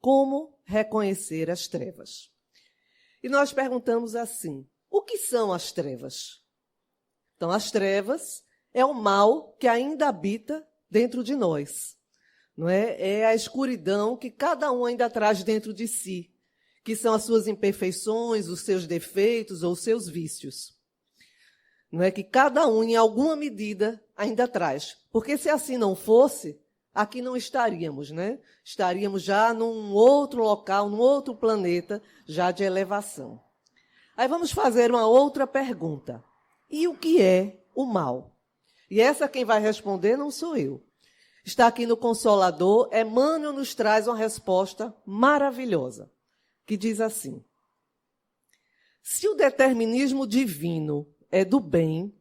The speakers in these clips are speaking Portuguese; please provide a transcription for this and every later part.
como reconhecer as trevas. E nós perguntamos assim: o que são as trevas? Então, as trevas é o mal que ainda habita dentro de nós. Não é? É a escuridão que cada um ainda traz dentro de si, que são as suas imperfeições, os seus defeitos ou os seus vícios. Não é que cada um, em alguma medida, ainda traz. Porque se assim não fosse, aqui não estaríamos, né? Estaríamos já num outro local, num outro planeta, já de elevação. Aí vamos fazer uma outra pergunta. E o que é o mal? E essa quem vai responder não sou eu. Está aqui no Consolador, Emmanuel nos traz uma resposta maravilhosa, que diz assim: se o determinismo divino é do bem,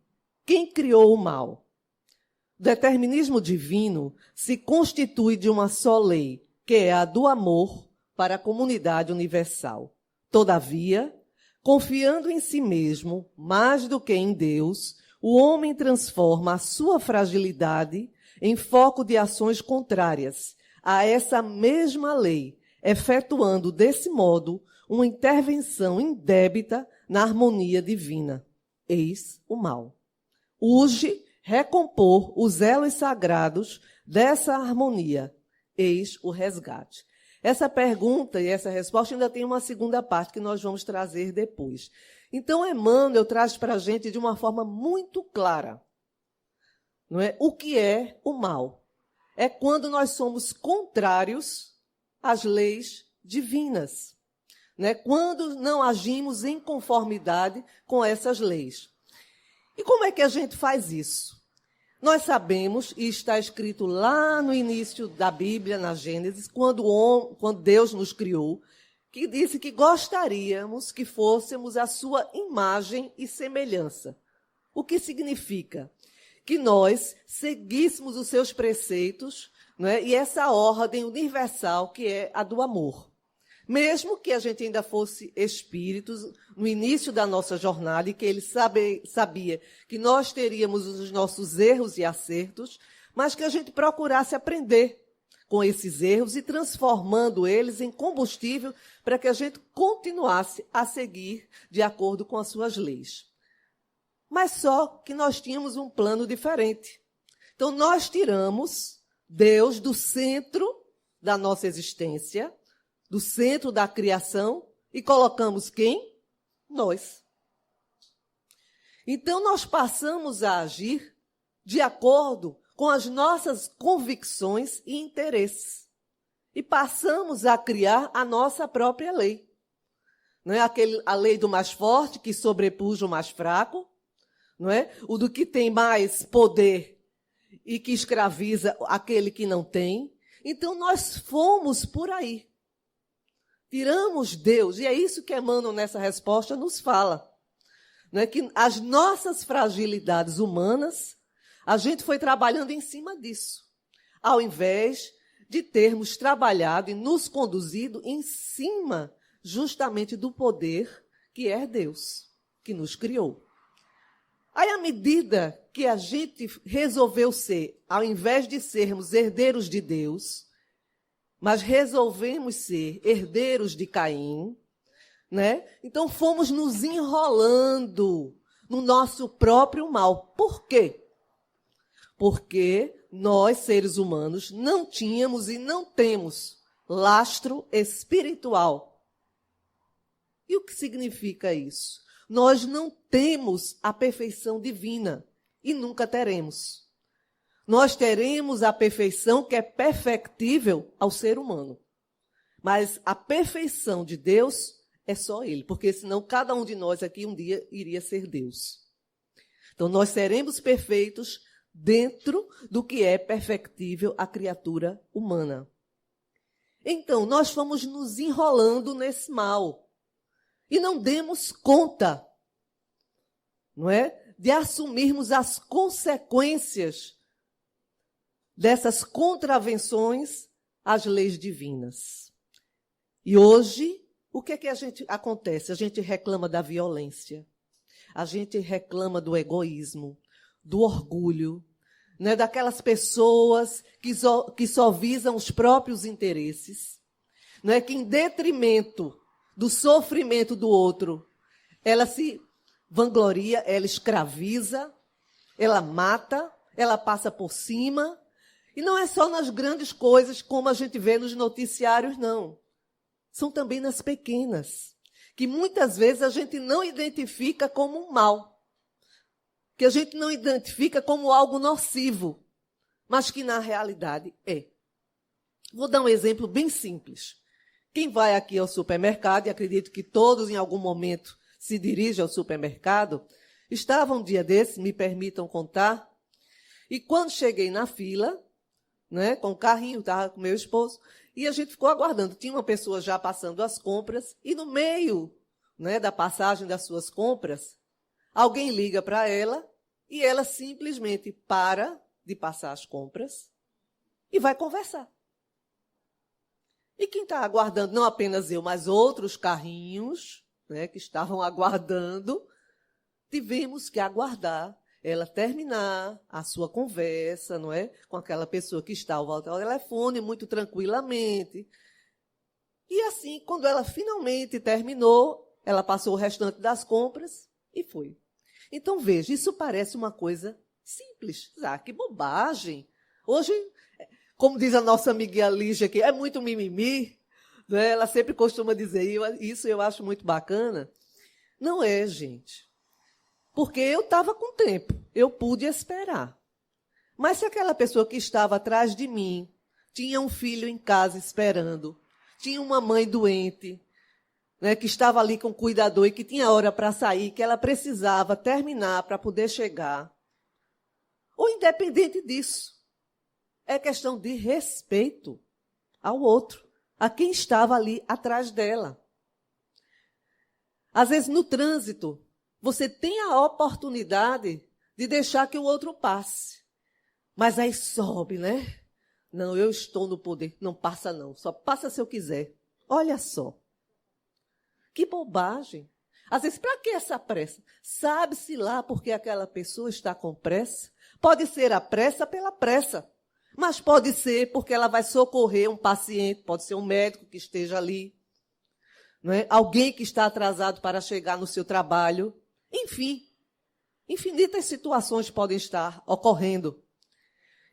quem criou o mal? O determinismo divino se constitui de uma só lei, que é a do amor para a comunidade universal. Todavia, confiando em si mesmo, mais do que em Deus, o homem transforma a sua fragilidade em foco de ações contrárias a essa mesma lei, efetuando, desse modo, uma intervenção indébita na harmonia divina. Eis o mal. Urge recompor os elos sagrados dessa harmonia. Eis o resgate. Essa pergunta e essa resposta ainda tem uma segunda parte que nós vamos trazer depois. Então, Emmanuel traz para a gente de uma forma muito clara, não é? O que é o mal? É quando nós somos contrários às leis divinas, né? Quando não agimos em conformidade com essas leis. E como é que a gente faz isso? Nós sabemos, e está escrito lá no início da Bíblia, na Gênesis, quando Deus nos criou, que disse que gostaríamos que fôssemos a sua imagem e semelhança. O que significa? Que nós seguíssemos os seus preceitos, não é? E essa ordem universal que é a do amor. Mesmo que a gente ainda fosse espíritos, no início da nossa jornada, e que ele sabia que nós teríamos os nossos erros e acertos, mas que a gente procurasse aprender com esses erros e transformando eles em combustível para que a gente continuasse a seguir de acordo com as suas leis. Mas só que nós tínhamos um plano diferente. Então, nós tiramos Deus do centro da nossa existência, do centro da criação, e colocamos quem? Nós. Então, nós passamos a agir de acordo com as nossas convicções e interesses. E passamos a criar a nossa própria lei. Não é a lei do mais forte que sobrepuja o mais fraco, não é? O do que tem mais poder e que escraviza aquele que não tem. Então, nós fomos por aí. Tiramos Deus, e é isso que Emmanuel, nessa resposta, nos fala. Não é? Que as nossas fragilidades humanas, a gente foi trabalhando em cima disso, ao invés de termos trabalhado e nos conduzido em cima justamente do poder que é Deus, que nos criou. Aí, à medida que a gente resolveu ser, ao invés de sermos herdeiros de Deus, mas resolvemos ser herdeiros de Caim, né? Então fomos nos enrolando no nosso próprio mal. Por quê? Porque nós, seres humanos, não tínhamos e não temos lastro espiritual. E o que significa isso? Nós não temos a perfeição divina e nunca teremos. Nós teremos a perfeição que é perfectível ao ser humano. Mas a perfeição de Deus é só Ele, porque senão cada um de nós aqui um dia iria ser Deus. Então nós seremos perfeitos dentro do que é perfectível a criatura humana. Então nós fomos nos enrolando nesse mal e não demos conta, não é? De assumirmos as consequências dessas contravenções às leis divinas. E hoje, o que é que acontece? A gente reclama da violência, a gente reclama do egoísmo, do orgulho, né? Daquelas pessoas que só visam os próprios interesses, não é que em detrimento do sofrimento do outro, ela se vangloria, ela escraviza, ela mata, ela passa por cima. E não é só nas grandes coisas, como a gente vê nos noticiários, não. São também nas pequenas, que muitas vezes a gente não identifica como um mal, que a gente não identifica como algo nocivo, mas que na realidade é. Vou dar um exemplo bem simples. Quem vai aqui ao supermercado, e acredito que todos em algum momento se dirigem ao supermercado, estava um dia desse, me permitam contar, e quando cheguei na fila, né, com o carrinho, estava com meu esposo, e a gente ficou aguardando. Tinha uma pessoa já passando as compras, e no meio, né, da passagem das suas compras, alguém liga para ela, e ela simplesmente para de passar as compras e vai conversar. E quem está aguardando, não apenas eu, mas outros carrinhos, né, que estavam aguardando, tivemos que aguardar ela terminar a sua conversa, não é, com aquela pessoa que está ao volta do telefone, muito tranquilamente. E assim, quando ela finalmente terminou, ela passou o restante das compras e foi. Então, veja, isso parece uma coisa simples. Ah, que bobagem. Hoje, como diz a nossa amiga Lígia aqui, é muito mimimi, né? Ela sempre costuma dizer isso, eu acho muito bacana. Não é, gente. Porque eu estava com tempo, eu pude esperar. Mas se aquela pessoa que estava atrás de mim tinha um filho em casa esperando, tinha uma mãe doente, né, que estava ali com o cuidador e que tinha hora para sair, que ela precisava terminar para poder chegar, ou independente disso, é questão de respeito ao outro, a quem estava ali atrás dela. Às vezes, no trânsito, você tem a oportunidade de deixar que o outro passe. Mas aí sobe, né? Não, eu estou no poder. Não passa, não. Só passa se eu quiser. Olha só. Que bobagem. Às vezes, para que essa pressa? Sabe-se lá porque aquela pessoa está com pressa? Pode ser a pressa pela pressa. Mas pode ser porque ela vai socorrer um paciente, pode ser um médico que esteja ali, não é? Alguém que está atrasado para chegar no seu trabalho. Enfim, infinitas situações podem estar ocorrendo.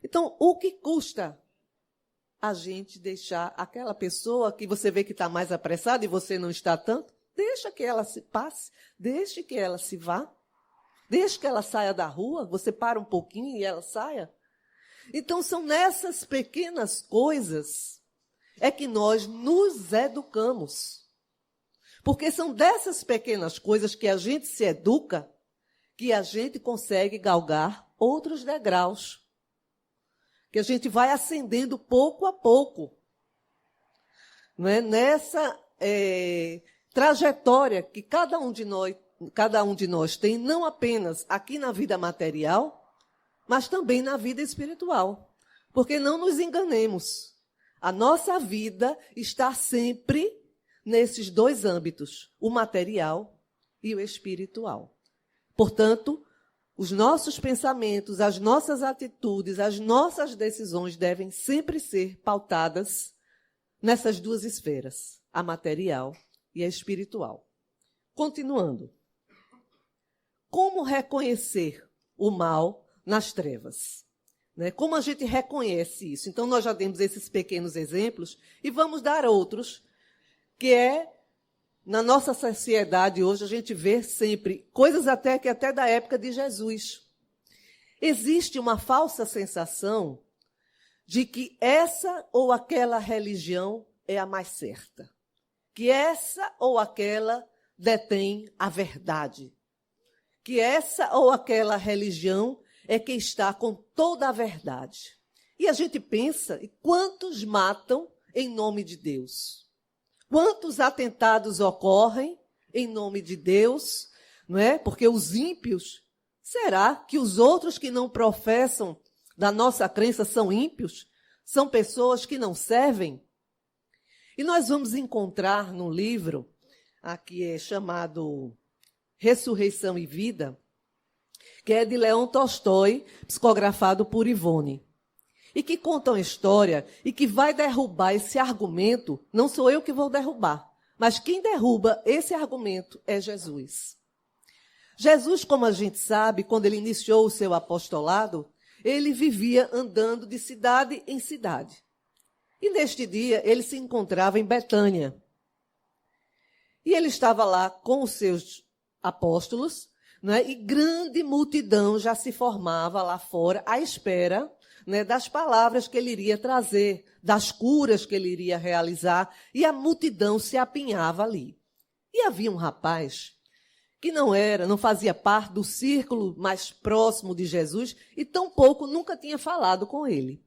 Então, o que custa a gente deixar aquela pessoa que você vê que está mais apressada e você não está tanto? Deixa que ela se passe, deixe que ela se vá, deixe que ela saia da rua, você para um pouquinho e ela saia. Então, são nessas pequenas coisas é que nós nos educamos. Porque são dessas pequenas coisas que a gente se educa, que a gente consegue galgar outros degraus. Que a gente vai ascendendo pouco a pouco. Não é? Nessa trajetória que cada um de nós tem, não apenas aqui na vida material, mas também na vida espiritual. Porque não nos enganemos. A nossa vida está sempre nesses dois âmbitos, o material e o espiritual. Portanto, os nossos pensamentos, as nossas atitudes, as nossas decisões devem sempre ser pautadas nessas duas esferas, a material e a espiritual. Continuando. Como reconhecer o mal nas trevas? Né? Como a gente reconhece isso? Então, nós já demos esses pequenos exemplos e vamos dar outros, que na nossa sociedade hoje, a gente vê sempre coisas até da época de Jesus. Existe uma falsa sensação de que essa ou aquela religião é a mais certa, que essa ou aquela detém a verdade, que essa ou aquela religião é quem está com toda a verdade. E a gente pensa, e quantos matam em nome de Deus? Quantos atentados ocorrem em nome de Deus, não é? Porque os ímpios, será que os outros que não professam da nossa crença são ímpios? São pessoas que não servem? E nós vamos encontrar no livro, aqui é chamado Ressurreição e Vida, que é de Leão Tolstói, psicografado por Ivone. e que contam a história e que vai derrubar esse argumento. Não sou eu que vou derrubar, mas quem derruba esse argumento é Jesus. Jesus, como a gente sabe, quando ele iniciou o seu apostolado, ele vivia andando de cidade em cidade. E neste dia ele se encontrava em Betânia. E ele estava lá com os seus apóstolos, né, e grande multidão já se formava lá fora à espera, né, das palavras que ele iria trazer, das curas que ele iria realizar, e a multidão se apinhava ali. E havia um rapaz que não fazia parte do círculo mais próximo de Jesus e tampouco nunca tinha falado com ele,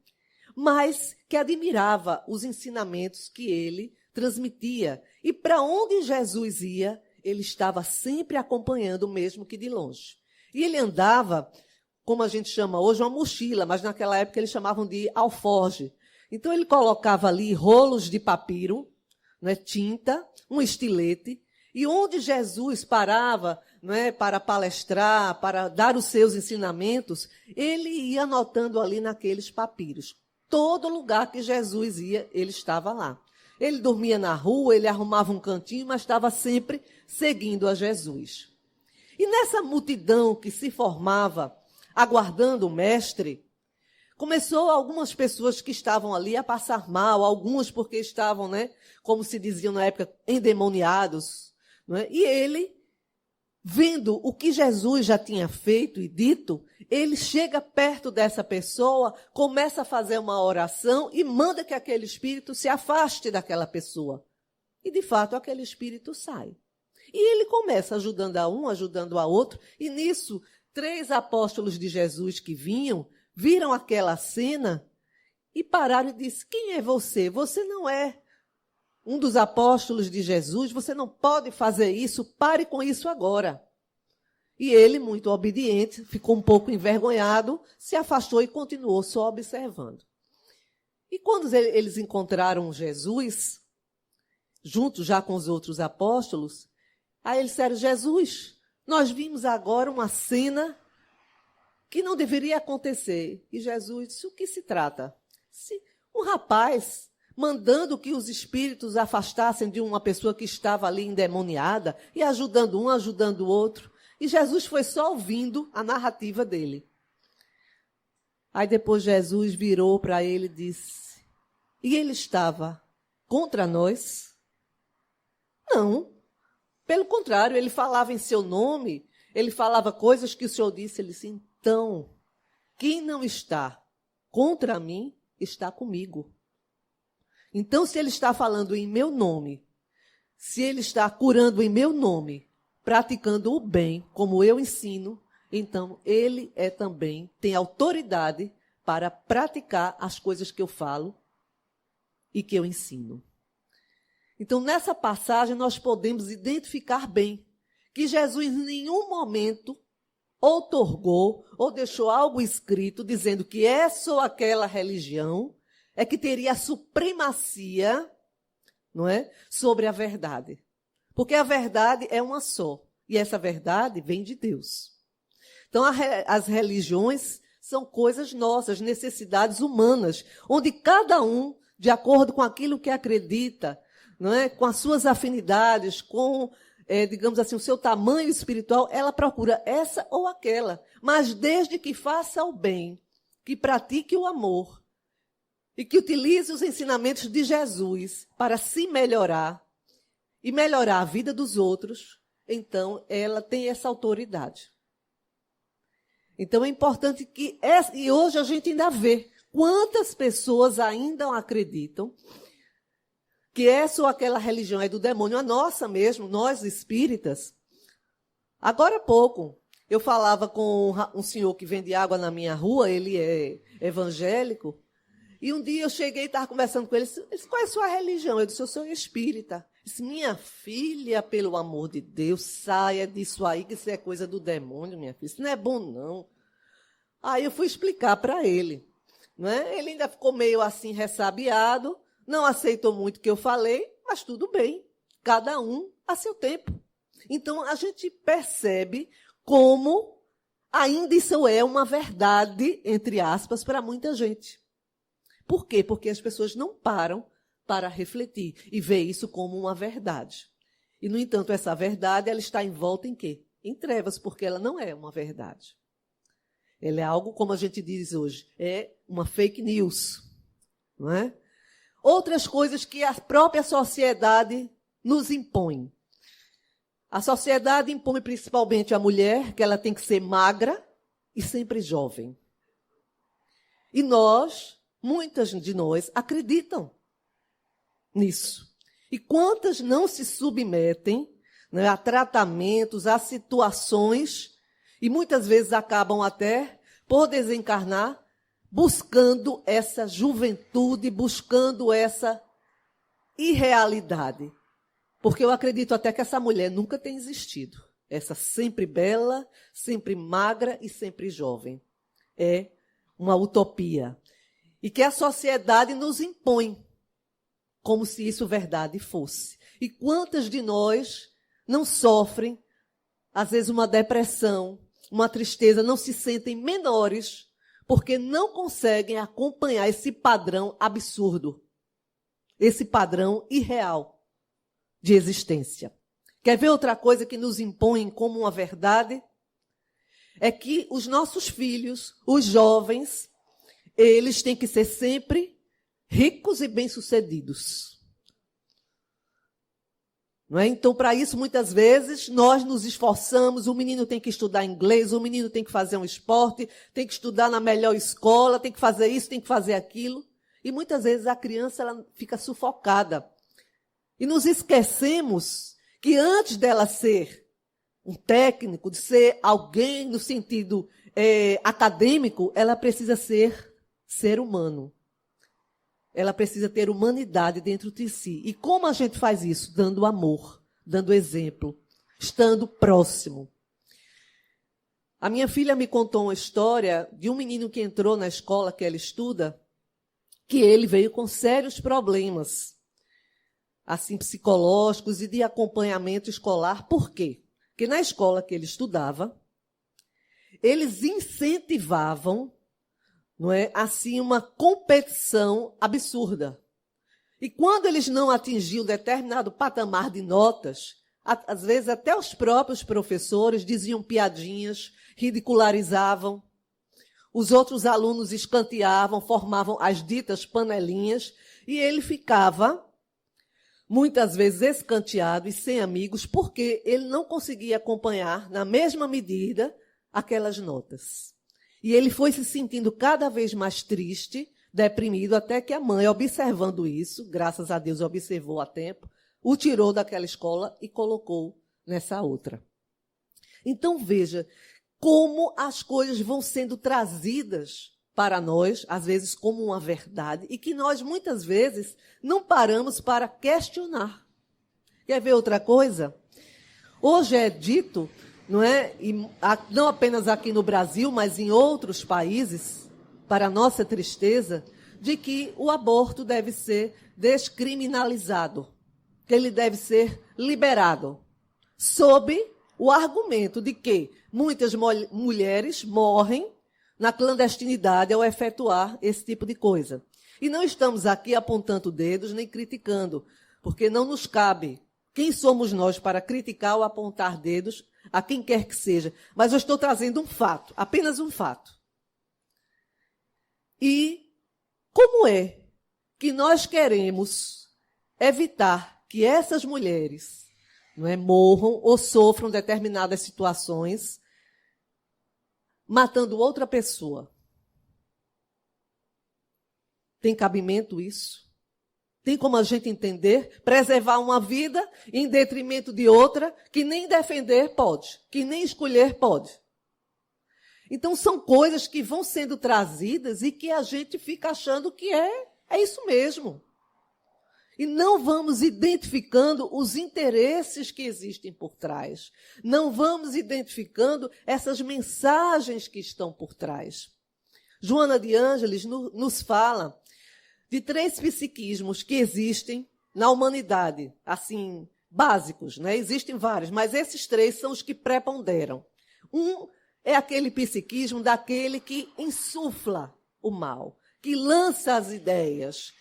mas que admirava os ensinamentos que ele transmitia. E para onde Jesus ia, ele estava sempre acompanhando, mesmo que de longe. E ele andava, como a gente chama hoje, uma mochila, mas naquela época eles chamavam de alforge. Então ele colocava ali rolos de papiro, né, tinta, um estilete, e onde Jesus parava, né, para palestrar, para dar os seus ensinamentos, ele ia anotando ali naqueles papiros. Todo lugar que Jesus ia, ele estava lá. Ele dormia na rua, ele arrumava um cantinho, mas estava sempre seguindo a Jesus. E nessa multidão que se formava, aguardando o mestre, começou algumas pessoas que estavam ali a passar mal, algumas porque estavam, né, como se diziam na época, endemoniados. Não é? E ele, vendo o que Jesus já tinha feito e dito, ele chega perto dessa pessoa, começa a fazer uma oração e manda que aquele espírito se afaste daquela pessoa. E, de fato, aquele espírito sai. E ele começa ajudando a um, ajudando a outro, e nisso, 3 apóstolos de Jesus que vinham, viram aquela cena e pararam e disseram: quem é você? Você não é um dos apóstolos de Jesus, você não pode fazer isso, pare com isso agora. E ele, muito obediente, ficou um pouco envergonhado, se afastou e continuou só observando. E quando eles encontraram Jesus, junto já com os outros apóstolos, aí eles disseram: Jesus, nós vimos agora uma cena que não deveria acontecer. E Jesus disse: o que se trata? Se um rapaz mandando que os espíritos afastassem de uma pessoa que estava ali endemoniada, e ajudando um, ajudando o outro. E Jesus foi só ouvindo a narrativa dele. Aí depois Jesus virou para ele e disse: e ele estava contra nós? Não. Pelo contrário, ele falava em seu nome, ele falava coisas que o Senhor disse. Ele disse: então, quem não está contra mim, está comigo. Então, se ele está falando em meu nome, se ele está curando em meu nome, praticando o bem, como eu ensino, então ele também tem autoridade para praticar as coisas que eu falo e que eu ensino. Então, nessa passagem, nós podemos identificar bem que Jesus em nenhum momento outorgou ou deixou algo escrito dizendo que essa ou aquela religião é que teria a supremacia, não é, sobre a verdade. Porque a verdade é uma só. E essa verdade vem de Deus. Então, as religiões são coisas nossas, necessidades humanas, onde cada um, de acordo com aquilo que acredita, não é, com as suas afinidades, com, digamos assim, o seu tamanho espiritual, ela procura essa ou aquela. Mas desde que faça o bem, que pratique o amor, e que utilize os ensinamentos de Jesus para se melhorar e melhorar a vida dos outros, então ela tem essa autoridade. Então é importante que... E hoje a gente ainda vê quantas pessoas ainda acreditam que essa ou aquela religião é do demônio, a nossa mesmo, nós espíritas. Agora há pouco, eu falava com um senhor que vende água na minha rua, ele é evangélico. E um dia eu cheguei e estava conversando com ele. Ele disse: qual é a sua religião? Eu disse: eu sou espírita. Ele disse: minha filha, pelo amor de Deus, saia disso aí, que isso é coisa do demônio, minha filha. Isso não é bom, não. Aí eu fui explicar para ele. Não é? Ele ainda ficou meio assim ressabiado, não aceitou muito o que eu falei, mas tudo bem. Cada um a seu tempo. Então, a gente percebe como ainda isso é uma verdade, entre aspas, para muita gente. Por quê? Porque as pessoas não param para refletir e ver isso como uma verdade. E, no entanto, essa verdade ela está envolta em quê? Em trevas, porque ela não é uma verdade. Ela é algo, como a gente diz hoje, é uma fake news. Não é? Outras coisas que a própria sociedade nos impõe. A sociedade impõe principalmente à mulher que ela tem que ser magra e sempre jovem. E nós, muitas de nós, acreditam nisso. E quantas não se submetem, né, a tratamentos, a situações, e muitas vezes acabam até por desencarnar, buscando essa juventude, buscando essa irrealidade. Porque eu acredito até que essa mulher nunca tem existido. Essa sempre bela, sempre magra e sempre jovem. É uma utopia. E que a sociedade nos impõe, como se isso verdade fosse. E quantas de nós não sofrem, às vezes, uma depressão, uma tristeza, não se sentem menores, porque não conseguem acompanhar esse padrão absurdo, esse padrão irreal de existência. Quer ver outra coisa que nos impõe como uma verdade? É que os nossos filhos, os jovens, eles têm que ser sempre ricos e bem-sucedidos. Não é? Então, para isso, muitas vezes, nós nos esforçamos, o menino tem que estudar inglês, o menino tem que fazer um esporte, tem que estudar na melhor escola, tem que fazer isso, tem que fazer aquilo. E muitas vezes a criança ela fica sufocada. E nos esquecemos que antes dela ser um técnico, de ser alguém no sentido acadêmico, ela precisa ser humano. Ela precisa ter humanidade dentro de si. E como a gente faz isso? Dando amor, dando exemplo, estando próximo. A minha filha me contou uma história de um menino que entrou na escola que ela estuda, que ele veio com sérios problemas, assim, psicológicos e de acompanhamento escolar. Por quê? Porque na escola que ele estudava, eles incentivavam, não é, assim, uma competição absurda. E quando eles não atingiam determinado patamar de notas, às vezes até os próprios professores diziam piadinhas, ridicularizavam, os outros alunos escanteavam, formavam as ditas panelinhas, e ele ficava muitas vezes escanteado e sem amigos, porque ele não conseguia acompanhar, na mesma medida, aquelas notas. E ele foi se sentindo cada vez mais triste, deprimido, até que a mãe, observando isso, graças a Deus observou a tempo, o tirou daquela escola e colocou nessa outra. Então, veja como as coisas vão sendo trazidas para nós, às vezes como uma verdade, e que nós, muitas vezes, não paramos para questionar. Quer ver outra coisa? Hoje é dito, não é? E não apenas aqui no Brasil, mas em outros países, para nossa tristeza, de que o aborto deve ser descriminalizado, que ele deve ser liberado, sob o argumento de que muitas mulheres morrem na clandestinidade ao efetuar esse tipo de coisa. E não estamos aqui apontando dedos nem criticando, porque não nos cabe. Quem somos nós para criticar ou apontar dedos a quem quer que seja? Mas eu estou trazendo um fato, apenas um fato. E como é que nós queremos evitar que essas mulheres, não é, morram ou sofram determinadas situações matando outra pessoa? Tem cabimento isso? Tem como a gente entender? Preservar uma vida em detrimento de outra que nem defender pode, que nem escolher pode. Então, são coisas que vão sendo trazidas e que a gente fica achando que é isso mesmo. E não vamos identificando os interesses que existem por trás. Não vamos identificando essas mensagens que estão por trás. Joana de Ângeles nos fala de 3 psiquismos que existem na humanidade, assim, básicos, né? Existem vários, mas esses 3 são os que preponderam. Um é aquele psiquismo daquele que insufla o mal, que lança as ideias,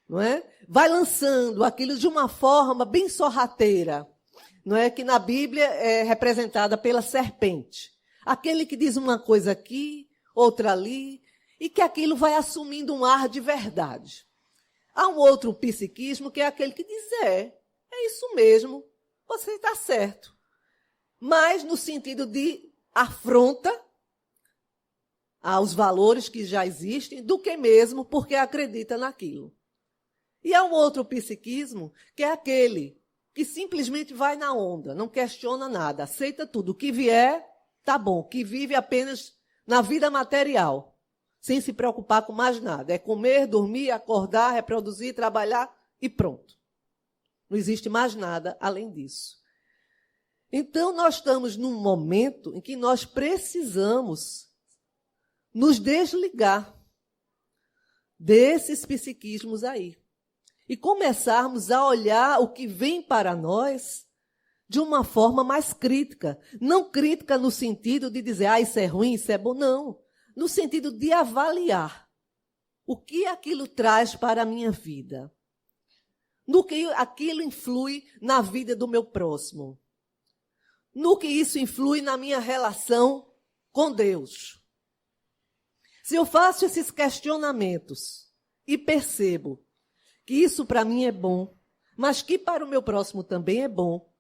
não é? Vai lançando aquilo de uma forma bem sorrateira, não é? Que na Bíblia é representada pela serpente. Aquele que diz uma coisa aqui, outra ali, e que aquilo vai assumindo um ar de verdade. Há um outro psiquismo que é aquele que diz, é isso mesmo, você está certo. Mas no sentido de afronta aos valores que já existem, do que mesmo porque acredita naquilo. E há um outro psiquismo, que é aquele que simplesmente vai na onda, não questiona nada, aceita tudo. O que vier, tá bom, que vive apenas na vida material, sem se preocupar com mais nada. É comer, dormir, acordar, reproduzir, trabalhar e pronto. Não existe mais nada além disso. Então, nós estamos num momento em que nós precisamos nos desligar desses psiquismos aí e começarmos a olhar o que vem para nós de uma forma mais crítica. Não crítica no sentido de dizer, isso é ruim, isso é bom. Não. No sentido de avaliar o que aquilo traz para a minha vida. No que aquilo influi na vida do meu próximo. No que isso influi na minha relação com Deus. Se eu faço esses questionamentos e percebo que isso para mim é bom, mas que para o meu próximo também é bom,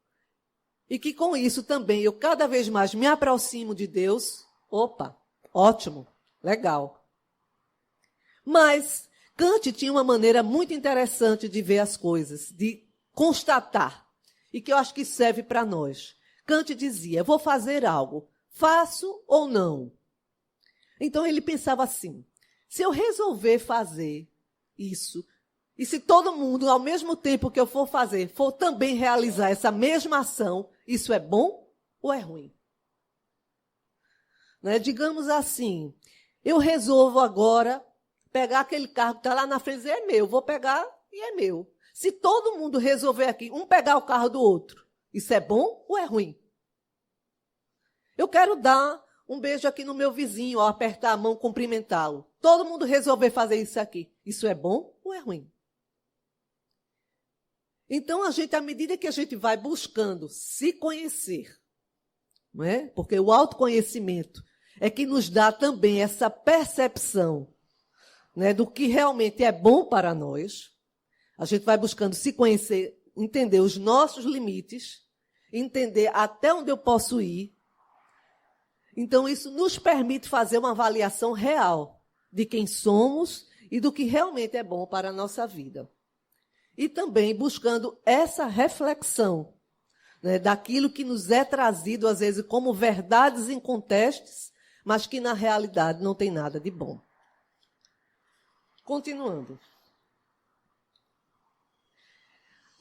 e que com isso também eu cada vez mais me aproximo de Deus, opa, ótimo, legal. Mas Kant tinha uma maneira muito interessante de ver as coisas, de constatar, e que eu acho que serve para nós. Kant dizia, vou fazer algo, faço ou não? Então ele pensava assim, se eu resolver fazer isso, e se todo mundo, ao mesmo tempo que eu for fazer, for também realizar essa mesma ação, isso é bom ou é ruim? Né? Digamos assim, eu resolvo agora pegar aquele carro que está lá na frente e dizer, é meu, vou pegar e é meu. Se todo mundo resolver aqui, um pegar o carro do outro, isso é bom ou é ruim? Eu quero dar um beijo aqui no meu vizinho, ou apertar a mão, cumprimentá-lo. Todo mundo resolver fazer isso aqui. Isso é bom ou é ruim? Então, à medida que a gente vai buscando se conhecer, não é? Porque o autoconhecimento é que nos dá também essa percepção, né, do que realmente é bom para nós. A gente vai buscando se conhecer, entender os nossos limites, entender até onde eu posso ir. Então, isso nos permite fazer uma avaliação real de quem somos e do que realmente é bom para a nossa vida. E também buscando essa reflexão, né, daquilo que nos é trazido, às vezes, como verdades incontestes, mas que, na realidade, não tem nada de bom. Continuando.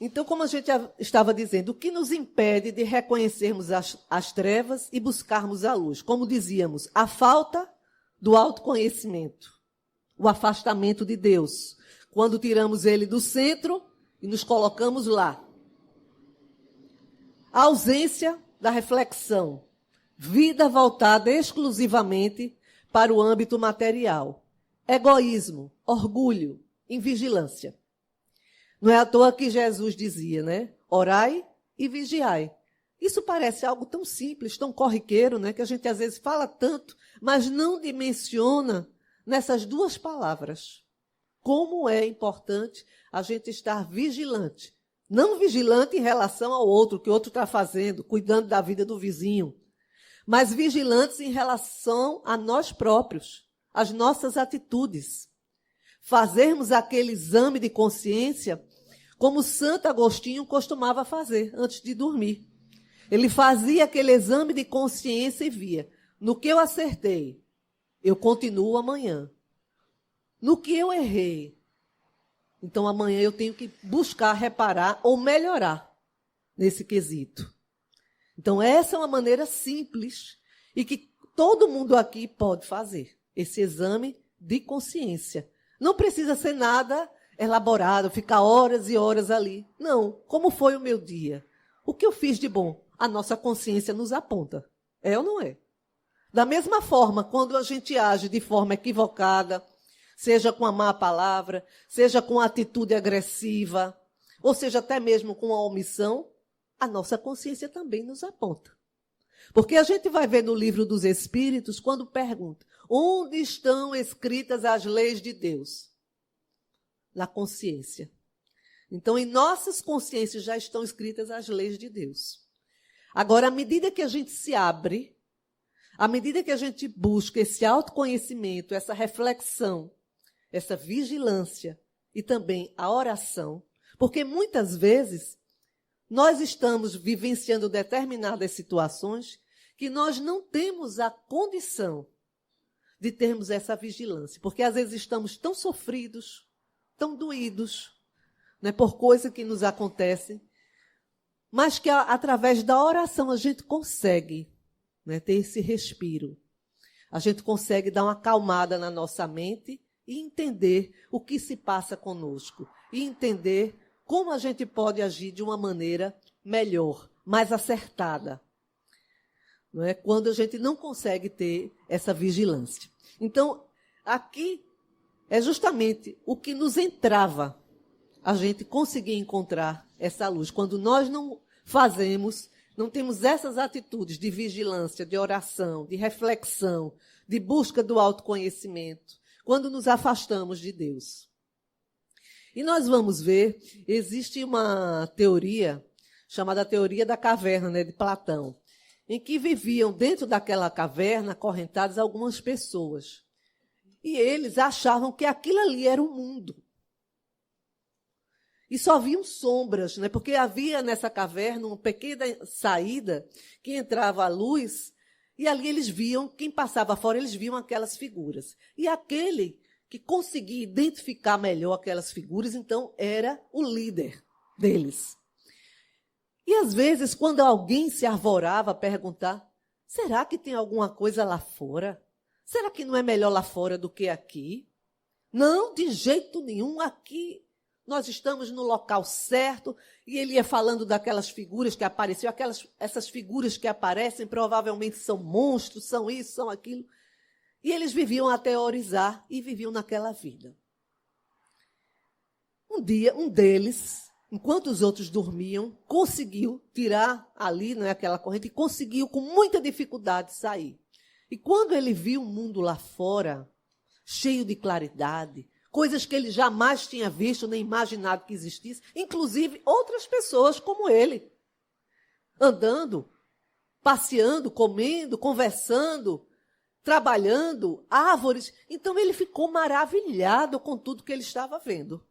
Então, como a gente estava dizendo, o que nos impede de reconhecermos as trevas e buscarmos a luz? Como dizíamos, a falta do autoconhecimento, o afastamento de Deus, quando tiramos ele do centro e nos colocamos lá. A ausência da reflexão, vida voltada exclusivamente para o âmbito material, egoísmo, orgulho, invigilância. Não é à toa que Jesus dizia, né? Orai e vigiai. Isso parece algo tão simples, tão corriqueiro, né? Que a gente às vezes fala tanto, mas não dimensiona nessas duas palavras. Como é importante a gente estar vigilante. Não vigilante em relação ao outro, que o outro está fazendo, cuidando da vida do vizinho, mas vigilantes em relação a nós próprios, às nossas atitudes. Fazermos aquele exame de consciência como Santo Agostinho costumava fazer antes de dormir. Ele fazia aquele exame de consciência e via, no que eu acertei, eu continuo amanhã. No que eu errei, então amanhã eu tenho que buscar reparar ou melhorar nesse quesito. Então essa é uma maneira simples e que todo mundo aqui pode fazer, esse exame de consciência. Não precisa ser nada elaborado, ficar horas e horas ali. Não. Como foi o meu dia? O que eu fiz de bom? A nossa consciência nos aponta. É ou não é? Da mesma forma, quando a gente age de forma equivocada, seja com a má palavra, seja com a atitude agressiva, ou seja até mesmo com a omissão, a nossa consciência também nos aponta. Porque a gente vai ver no livro dos Espíritos, quando pergunta, onde estão escritas as leis de Deus? Na consciência. Então, em nossas consciências já estão escritas as leis de Deus. Agora, à medida que a gente se abre, à medida que a gente busca esse autoconhecimento, essa reflexão, essa vigilância e também a oração, porque muitas vezes nós estamos vivenciando determinadas situações que nós não temos a condição de termos essa vigilância, porque às vezes estamos tão sofridos, tão doídos, né, por coisas que nos acontecem, mas que através da oração a gente consegue, né, ter esse respiro. A gente consegue dar uma acalmada na nossa mente e entender o que se passa conosco. E entender como a gente pode agir de uma maneira melhor, mais acertada. Não é? Quando a gente não consegue ter essa vigilância. Então, aqui é justamente o que nos entrava a gente conseguir encontrar essa luz. Quando nós não fazemos, não temos essas atitudes de vigilância, de oração, de reflexão, de busca do autoconhecimento, quando nos afastamos de Deus. E nós vamos ver, existe uma teoria chamada teoria da caverna, né, de Platão, em que viviam dentro daquela caverna acorrentadas algumas pessoas. E eles achavam que aquilo ali era o mundo. E só viam sombras, né? Porque havia nessa caverna uma pequena saída que entrava a luz, e ali eles viam, quem passava fora, eles viam aquelas figuras. E aquele que conseguia identificar melhor aquelas figuras, então era o líder deles. E às vezes, quando alguém se arvorava a perguntar, será que tem alguma coisa lá fora? Será que não é melhor lá fora do que aqui? Não, de jeito nenhum, aqui nós estamos no local certo. E ele ia falando daquelas figuras que apareciam, essas figuras que aparecem provavelmente são monstros, são isso, são aquilo. E eles viviam a teorizar e viviam naquela vida. Um dia, um deles, enquanto os outros dormiam, conseguiu tirar ali, né, aquela corrente e conseguiu com muita dificuldade sair. E quando ele viu o mundo lá fora, cheio de claridade, coisas que ele jamais tinha visto nem imaginado que existisse, inclusive outras pessoas como ele, andando, passeando, comendo, conversando, trabalhando, árvores. Então ele ficou maravilhado com tudo que ele estava vendo.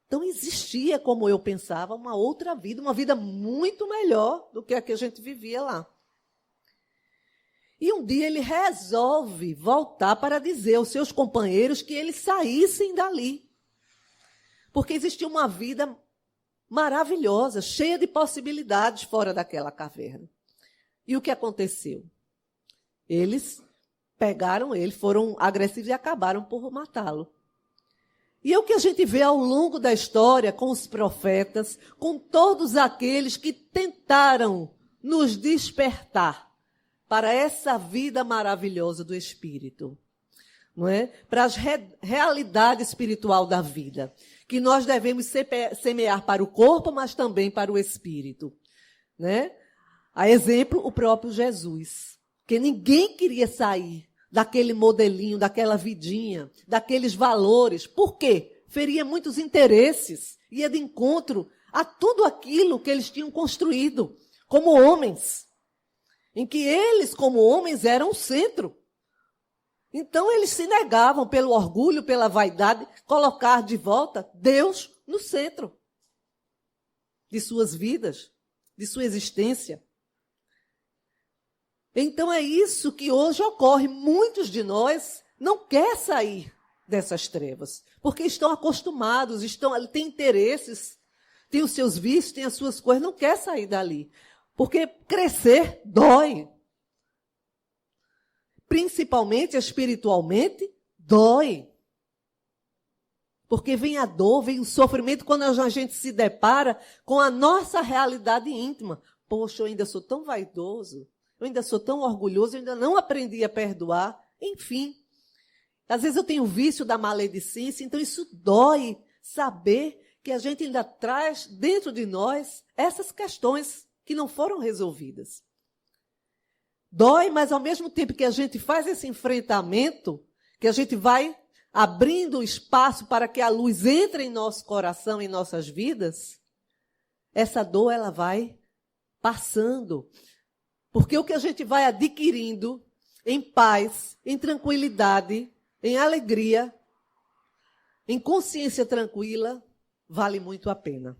Então existia, como eu pensava, uma outra vida, uma vida muito melhor do que a que a gente vivia lá. E um dia ele resolve voltar para dizer aos seus companheiros que eles saíssem dali. Porque existia uma vida maravilhosa, cheia de possibilidades fora daquela caverna. E o que aconteceu? Eles pegaram ele, foram agressivos e acabaram por matá-lo. E é o que a gente vê ao longo da história com os profetas, com todos aqueles que tentaram nos despertar para essa vida maravilhosa do Espírito, não é? Para a realidade espiritual da vida, que nós devemos semear para o corpo, mas também para o Espírito, né? A exemplo, o próprio Jesus, que ninguém queria sair daquele modelinho, daquela vidinha, daqueles valores. Por quê? Feria muitos interesses, ia de encontro a tudo aquilo que eles tinham construído como homens, em que eles, como homens, eram o centro. Então, eles se negavam, pelo orgulho, pela vaidade, colocar de volta Deus no centro de suas vidas, de sua existência. Então, é isso que hoje ocorre. Muitos de nós não querem sair dessas trevas, porque estão acostumados, têm interesses, têm os seus vícios, têm as suas coisas, não quer sair dali. Porque crescer dói. Principalmente espiritualmente, dói. Porque vem a dor, vem o sofrimento quando a gente se depara com a nossa realidade íntima. Poxa, eu ainda sou tão vaidoso, eu ainda sou tão orgulhoso, eu ainda não aprendi a perdoar. Enfim, Às vezes eu tenho o vício da maledicência, então isso dói saber que a gente ainda traz dentro de nós essas questões que não foram resolvidas. Dói, mas ao mesmo tempo que a gente faz esse enfrentamento, que a gente vai abrindo espaço para que a luz entre em nosso coração, em nossas vidas, essa dor ela vai passando. Porque o que a gente vai adquirindo em paz, em tranquilidade, em alegria, em consciência tranquila, vale muito a pena.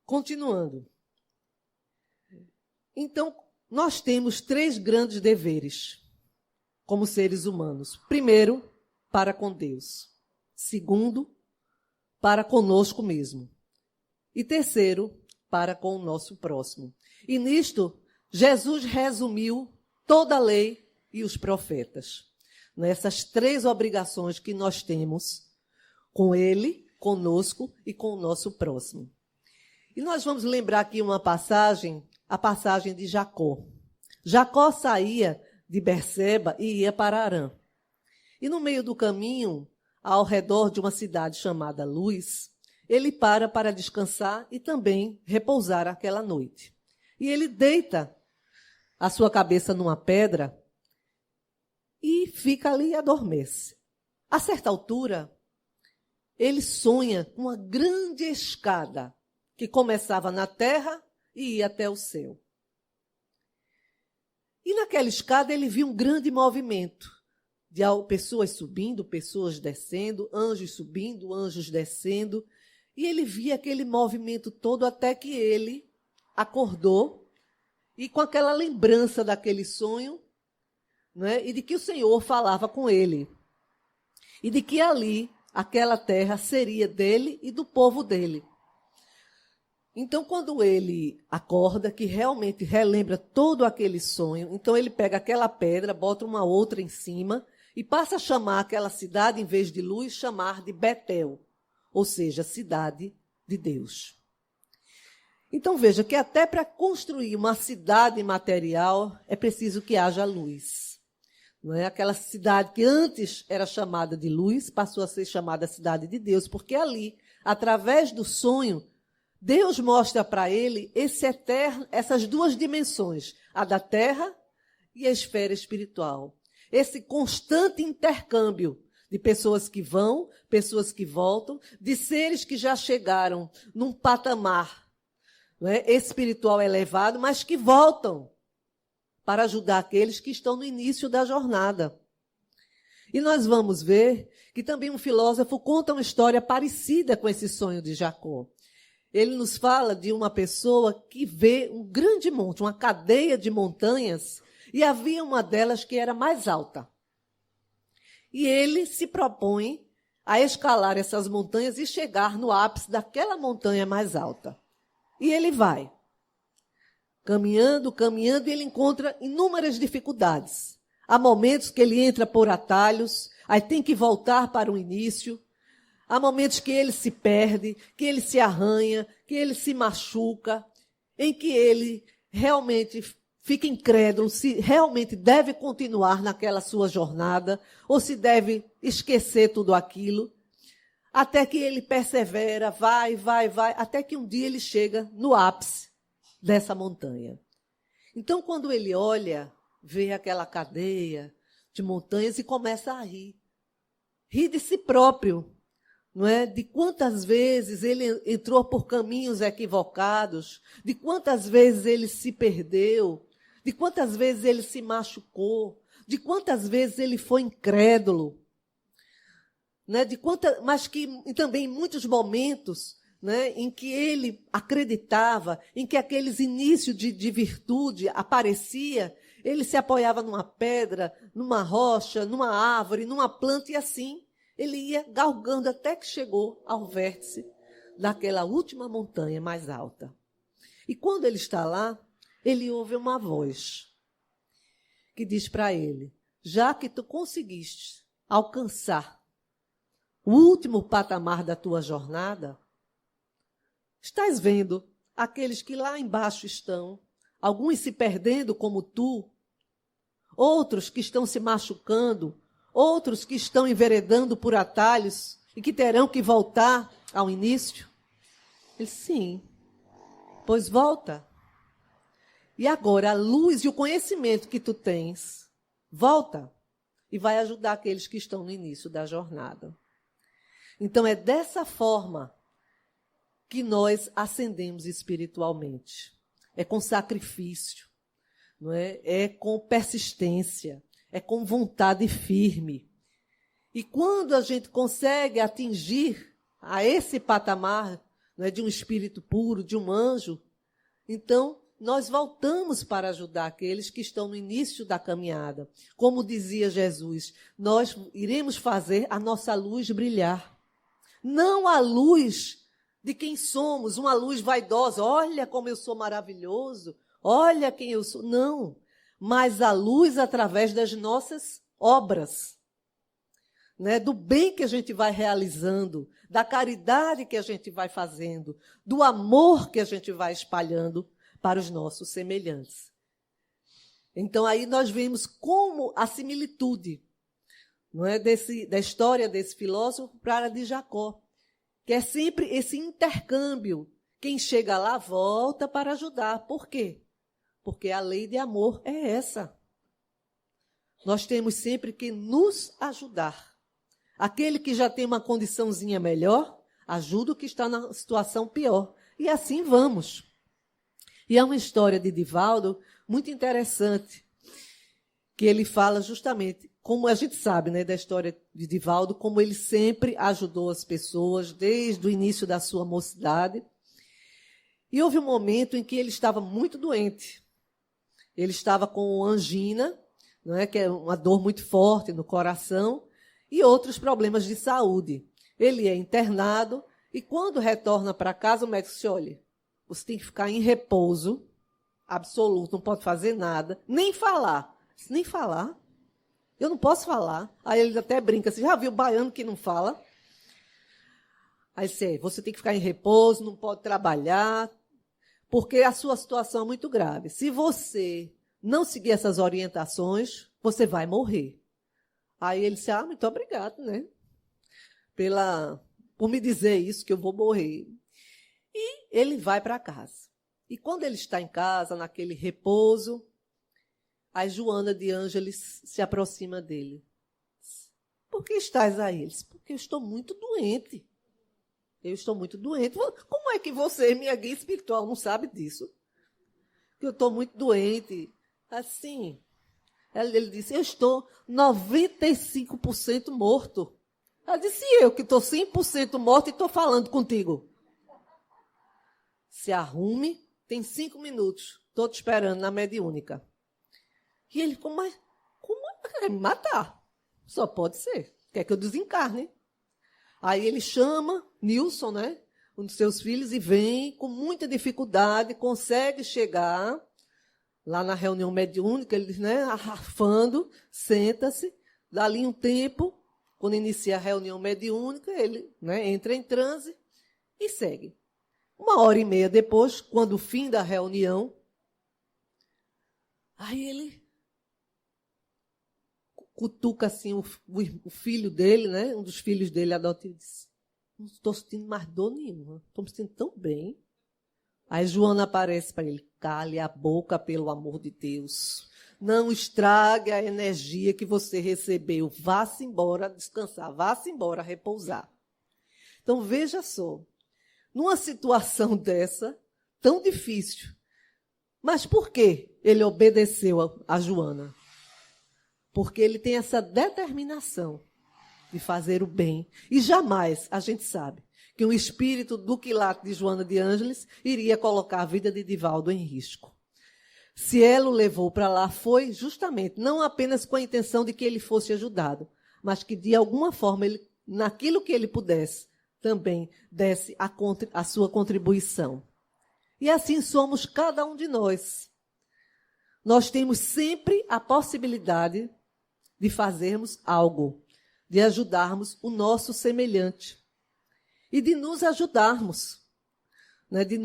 Continuando. Então, nós temos 3 grandes deveres como seres humanos. Primeiro, para com Deus. Segundo, para conosco mesmo. E terceiro, para com o nosso próximo. E nisto, Jesus resumiu toda a lei e os profetas. Nessas 3 obrigações que nós temos com Ele, conosco e com o nosso próximo. E nós vamos lembrar aqui uma passagem, a passagem de Jacó. Jacó saía de Berseba e ia para Harã. E no meio do caminho, ao redor de uma cidade chamada Luz, ele para descansar e também repousar aquela noite. E ele deita a sua cabeça numa pedra e fica ali e adormece. A certa altura, ele sonha com uma grande escada que começava na terra e ia até o céu. E naquela escada ele viu um grande movimento de pessoas subindo, pessoas descendo, anjos subindo, anjos descendo. E ele via aquele movimento todo até que ele acordou e com aquela lembrança daquele sonho, né, e de que o Senhor falava com ele. E de que ali, aquela terra seria dele e do povo dele. Então, quando ele acorda, que realmente relembra todo aquele sonho, então ele pega aquela pedra, bota uma outra em cima e passa a chamar aquela cidade, em vez de Luz, chamar de Betel, ou seja, cidade de Deus. Então, veja que até para construir uma cidade material é preciso que haja luz. Não é? Aquela cidade que antes era chamada de Luz passou a ser chamada cidade de Deus, porque ali, através do sonho, Deus mostra para ele essas 2 dimensões, a da terra e a esfera espiritual. Esse constante intercâmbio de pessoas que vão, pessoas que voltam, de seres que já chegaram num patamar, não é, espiritual elevado, mas que voltam para ajudar aqueles que estão no início da jornada. E nós vamos ver que também um filósofo conta uma história parecida com esse sonho de Jacó. Ele nos fala de uma pessoa que vê um grande monte, uma cadeia de montanhas, e havia uma delas que era mais alta. E ele se propõe a escalar essas montanhas e chegar no ápice daquela montanha mais alta. E ele vai. Caminhando, e ele encontra inúmeras dificuldades. Há momentos que ele entra por atalhos, aí tem que voltar para o início. Há momentos que ele se perde, que ele se arranha, que ele se machuca, em que ele realmente fica incrédulo se realmente deve continuar naquela sua jornada ou se deve esquecer tudo aquilo. Até que ele persevera, vai, até que um dia ele chega no ápice dessa montanha. Então, quando ele olha, vê aquela cadeia de montanhas e começa a rir. Rir de si próprio. Não é? De quantas vezes ele entrou por caminhos equivocados, de quantas vezes ele se perdeu, de quantas vezes ele se machucou, de quantas vezes ele foi incrédulo, né? Mas que também em muitos momentos, né, em que ele acreditava, em que aqueles inícios de virtude aparecia, ele se apoiava numa pedra, numa rocha, numa árvore, numa planta e assim ele ia galgando até que chegou ao vértice daquela última montanha mais alta. E quando ele está lá, ele ouve uma voz que diz para ele: já que tu conseguiste alcançar o último patamar da tua jornada, estás vendo aqueles que lá embaixo estão, alguns se perdendo como tu, outros que estão se machucando, outros que estão enveredando por atalhos e que terão que voltar ao início? Ele, sim. Pois volta. E agora, a luz e o conhecimento que tu tens, volta e vai ajudar aqueles que estão no início da jornada. Então, é dessa forma que nós ascendemos espiritualmente. É com sacrifício, não é? É com persistência, é com vontade firme. E quando a gente consegue atingir a esse patamar, não é, de um espírito puro, de um anjo, então nós voltamos para ajudar aqueles que estão no início da caminhada. Como dizia Jesus, nós iremos fazer a nossa luz brilhar. Não a luz de quem somos, uma luz vaidosa. Olha como eu sou maravilhoso, olha quem eu sou. Não, mas a luz através das nossas obras, né? Do bem que a gente vai realizando, da caridade que a gente vai fazendo, do amor que a gente vai espalhando para os nossos semelhantes. Então, aí nós vemos como a similitude, não é, da história desse filósofo para a de Jacó, que é sempre esse intercâmbio. Quem chega lá volta para ajudar. Por quê? Porque a lei de amor é essa. Nós temos sempre que nos ajudar. Aquele que já tem uma condiçãozinha melhor, ajuda o que está na situação pior. E assim vamos. E é uma história de Divaldo muito interessante, que ele fala justamente, como a gente sabe, né, da história de Divaldo, como ele sempre ajudou as pessoas desde o início da sua mocidade. E houve um momento em que ele estava muito doente. Ele estava com angina, não é, que é uma dor muito forte no coração, e outros problemas de saúde. Ele é internado e, quando retorna para casa, o médico disse, olha, você tem que ficar em repouso absoluto, não pode fazer nada, nem falar. Nem falar? Eu não posso falar. Aí ele até brinca, você já viu o baiano que não fala? Aí você tem que ficar em repouso, não pode trabalhar, porque a sua situação é muito grave. Se você não seguir essas orientações, você vai morrer. Aí ele disse, muito obrigado, né? Por me dizer isso, que eu vou morrer. E ele vai para casa. E quando ele está em casa, naquele repouso, a Joana de Ângeles se aproxima dele. Por que estás aí? Ele disse, porque eu estou muito doente. Eu estou muito doente. Como é que você, minha guia espiritual, não sabe disso? Que eu estou muito doente. Assim, ele disse, eu estou 95% morto. Ela disse, eu que estou 100% morto e estou falando contigo. Se arrume, tem 5 minutos. Estou te esperando na mediúnica. E ele ficou, mas como é me matar? Só pode ser. Quer que eu desencarne? Aí ele chama Nilson, né, um dos seus filhos, e vem com muita dificuldade, consegue chegar lá na reunião mediúnica, ele, né, arrafando, senta-se, dali um tempo, quando inicia a reunião mediúnica, ele, né, entra em transe e segue. 1h30 depois, quando o fim da reunião, aí ele cutuca assim o filho dele, né? Um dos filhos dele adotivo, disse, não estou sentindo mais dor nenhuma, estou me sentindo tão bem. Aí Joana aparece para ele, cale a boca, pelo amor de Deus. Não estrague a energia que você recebeu. Vá-se embora descansar, vá-se embora repousar. Então, veja só, numa situação dessa, tão difícil, mas por que ele obedeceu a Joana? Porque ele tem essa determinação de fazer o bem. E jamais, a gente sabe, que um espírito do quilate de Joana de Ângeles iria colocar a vida de Divaldo em risco. Se ela o levou para lá, foi justamente, não apenas com a intenção de que ele fosse ajudado, mas que, de alguma forma, ele, naquilo que ele pudesse, também desse a sua contribuição. E assim somos cada um de nós. Nós temos sempre a possibilidade de fazermos algo, de ajudarmos o nosso semelhante e de nos ajudarmos, né? de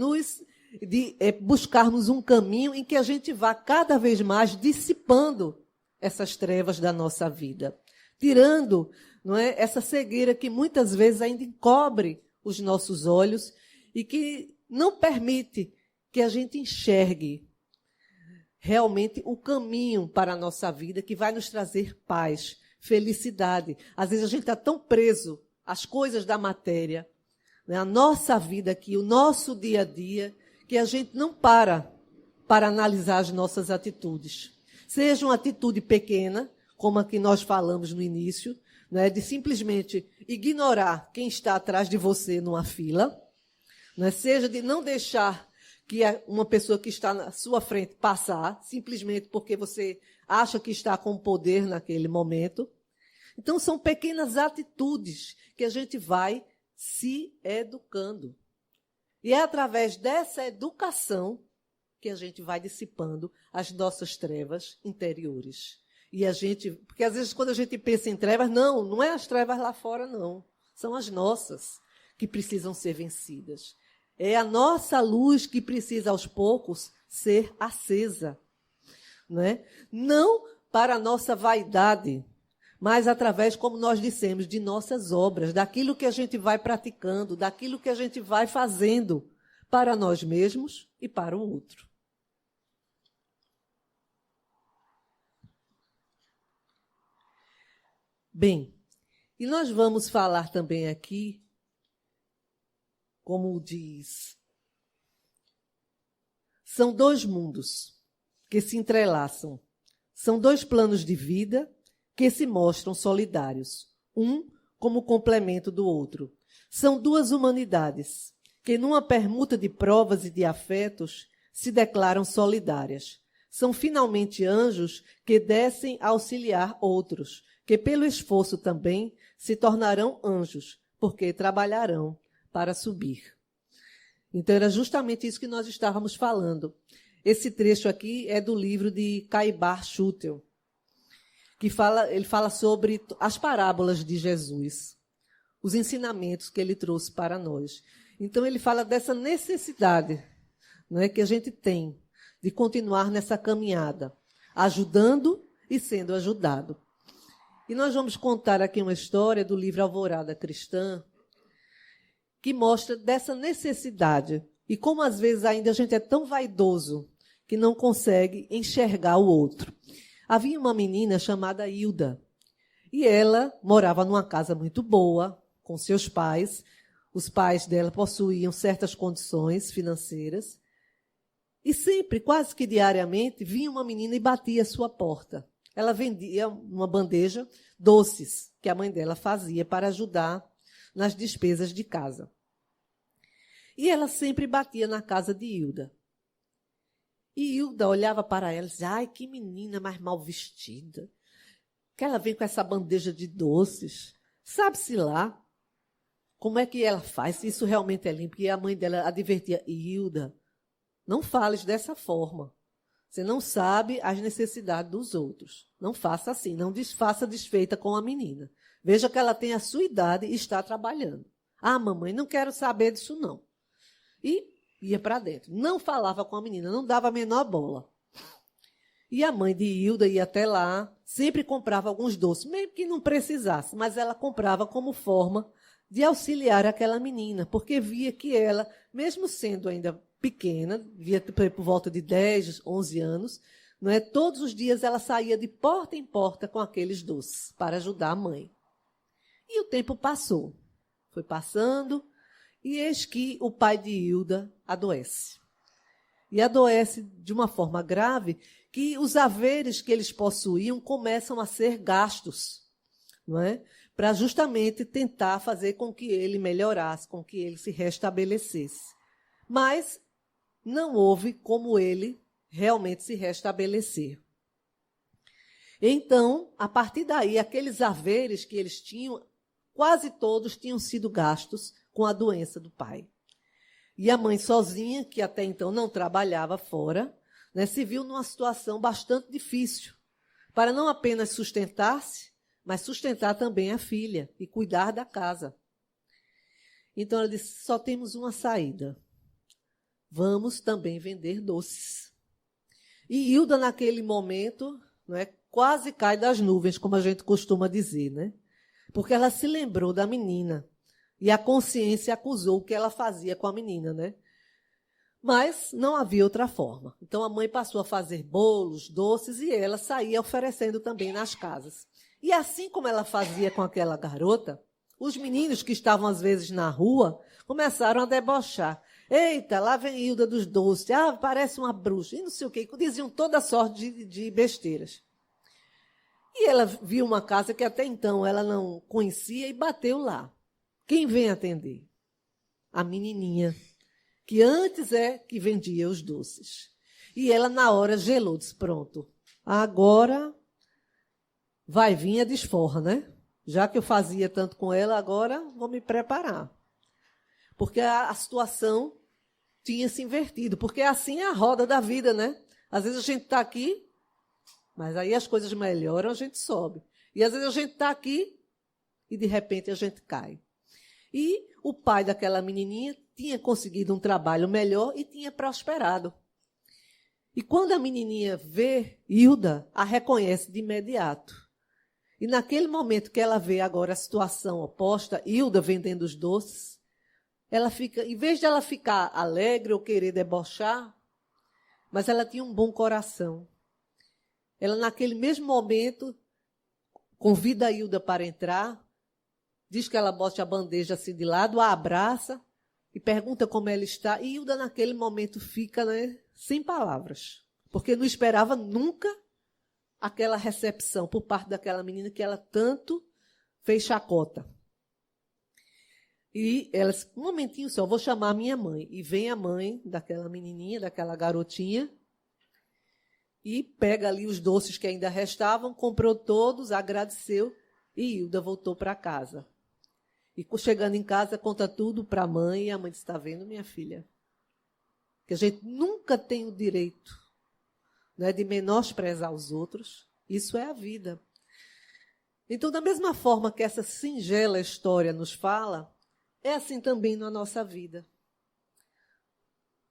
buscarmos um caminho em que a gente vá cada vez mais dissipando essas trevas da nossa vida. tirando, não é, essa cegueira que muitas vezes ainda encobre os nossos olhos e que não permite que a gente enxergue realmente o caminho para a nossa vida que vai nos trazer paz, felicidade. Às vezes a gente está tão preso às coisas da matéria, né, a nossa vida aqui, o nosso dia a dia, que a gente não para analisar as nossas atitudes. Seja uma atitude pequena, como a que nós falamos no início, né, de simplesmente ignorar quem está atrás de você numa fila, né, seja de não deixar que uma pessoa que está na sua frente passar, simplesmente porque você acha que está com poder naquele momento. Então, são pequenas atitudes que a gente vai se educando. E é através dessa educação que a gente vai dissipando as nossas trevas interiores. E a gente, porque às vezes quando a gente pensa em trevas, não é as trevas lá fora, não. São as nossas que precisam ser vencidas. É a nossa luz que precisa, aos poucos, ser acesa. Né? Não para a nossa vaidade, mas através, como nós dissemos, de nossas obras, daquilo que a gente vai praticando, daquilo que a gente vai fazendo para nós mesmos e para o outro. Bem, e nós vamos falar também aqui, como diz, são dois mundos que se entrelaçam. São dois planos de vida que se mostram solidários, um como complemento do outro. São duas humanidades que, numa permuta de provas e de afetos, se declaram solidárias. São finalmente anjos que descem a auxiliar outros, que pelo esforço também se tornarão anjos, porque trabalharão para subir. Então, era justamente isso que nós estávamos falando. Esse trecho aqui é do livro de Caibar Schutel, que ele fala sobre as parábolas de Jesus, os ensinamentos que ele trouxe para nós. Então, ele fala dessa necessidade, não é, que a gente tem de continuar nessa caminhada, ajudando e sendo ajudado. E nós vamos contar aqui uma história do livro Alvorada Cristã, que mostra dessa necessidade e como às vezes ainda a gente é tão vaidoso que não consegue enxergar o outro. Havia uma menina chamada Hilda, e ela morava numa casa muito boa, com seus pais. Os pais dela possuíam certas condições financeiras, e sempre, quase que diariamente, vinha uma menina e batia a sua porta. Ela vendia uma bandeja doces que a mãe dela fazia para ajudar nas despesas de casa. E ela sempre batia na casa de Hilda. E Hilda olhava para ela e dizia: ai, que menina mais mal vestida, que ela vem com essa bandeja de doces. Sabe-se lá como é que ela faz, se isso realmente é limpo. E a mãe dela advertia: Hilda, não fales dessa forma. Você não sabe as necessidades dos outros. Não faça assim, não faça desfeita com a menina. Veja que ela tem a sua idade e está trabalhando. Ah, mamãe, não quero saber disso, não. E ia para dentro. Não falava com a menina, não dava a menor bola. E a mãe de Hilda ia até lá, sempre comprava alguns doces, mesmo que não precisasse, mas ela comprava como forma de auxiliar aquela menina, porque via que ela, mesmo sendo ainda pequena, via por volta de 10, 11 anos, não é? Todos os dias ela saía de porta em porta com aqueles doces para ajudar a mãe. E o tempo passou. Foi passando, e eis que o pai de Hilda adoece. E adoece de uma forma grave que os haveres que eles possuíam começam a ser gastos, não é? Para justamente tentar fazer com que ele melhorasse, com que ele se restabelecesse. Mas não houve como ele realmente se restabelecer. Então, a partir daí, aqueles haveres que eles tinham, quase todos tinham sido gastos com a doença do pai. E a mãe sozinha, que até então não trabalhava fora, né, se viu numa situação bastante difícil, para não apenas sustentar-se, mas sustentar também a filha e cuidar da casa. Então ela disse: só temos uma saída. Vamos também vender doces. E Hilda, naquele momento, não é? Quase cai das nuvens, como a gente costuma dizer, né? Porque ela se lembrou da menina e a consciência acusou o que ela fazia com a menina, né? Mas não havia outra forma. Então a mãe passou a fazer bolos, doces e ela saía oferecendo também nas casas. E assim como ela fazia com aquela garota, os meninos que estavam às vezes na rua começaram a debochar. Eita, lá vem Hilda dos doces. Ah, parece uma bruxa. E não sei o quê. Diziam toda sorte de besteiras. E ela viu uma casa que até então ela não conhecia e bateu lá. Quem vem atender? A menininha, que antes é que vendia os doces. E ela, na hora, gelou, disse, pronto, agora vai vir a desforra, né? Já que eu fazia tanto com ela, agora vou me preparar. Porque a situação tinha se invertido. Porque assim é a roda da vida, né? Às vezes a gente está aqui, mas aí as coisas melhoram, a gente sobe. E às vezes a gente está aqui e, de repente, a gente cai. E o pai daquela menininha tinha conseguido um trabalho melhor e tinha prosperado. E quando a menininha vê Hilda, a reconhece de imediato. E naquele momento que ela vê agora a situação oposta, Hilda vendendo os doces, ela fica, em vez de ela ficar alegre ou querer debochar, mas ela tinha um bom coração. Ela, naquele mesmo momento, convida a Hilda para entrar, diz que ela bote a bandeja assim de lado, a abraça e pergunta como ela está. E Hilda, naquele momento, fica, né, sem palavras, porque não esperava nunca aquela recepção por parte daquela menina que ela tanto fez chacota. E ela disse, um momentinho só, vou chamar a minha mãe. E vem a mãe daquela menininha, daquela garotinha, e pega ali os doces que ainda restavam, comprou todos, agradeceu, e Hilda voltou para casa. E chegando em casa, conta tudo para a mãe, e a mãe disse, está vendo, minha filha? Que a gente nunca tem o direito, né, de menosprezar os outros. Isso é a vida. Então, da mesma forma que essa singela história nos fala, é assim também na nossa vida.